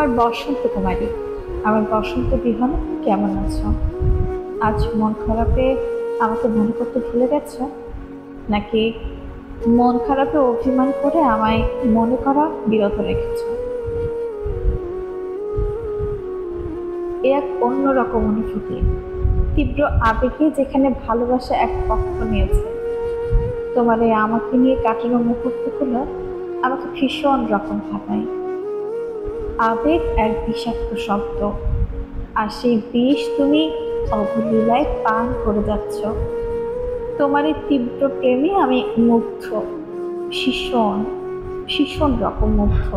আমার বসন্ত কুমারী, আমার বসন্ত বিহানে তুমি কেমন আছো? আজ মন খারাপে আমাকে মনে করতে ভুলে গেছো, নাকি মন খারাপে অভিমান করে আমায় মনে করা বিরত রেখেছো? এ এক অন্যরকম অনুভূতি, তীব্র আবেগে যেখানে ভালোবাসা এক পক্ষ নিয়েছে। তোমার এই আমাকে নিয়ে কাটানো মুহূর্তগুলো আমাকে ভীষণ রকম ভাবায়। আবেগ এক বিষাক্ত শব্দ, আর সেই বিষ তুমি অবলীলায় পান করে যাচ্ছ। তোমার এই তীব্র প্রেমে আমি মুগ্ধ, ভীষণ ভীষণ রকম মুগ্ধ।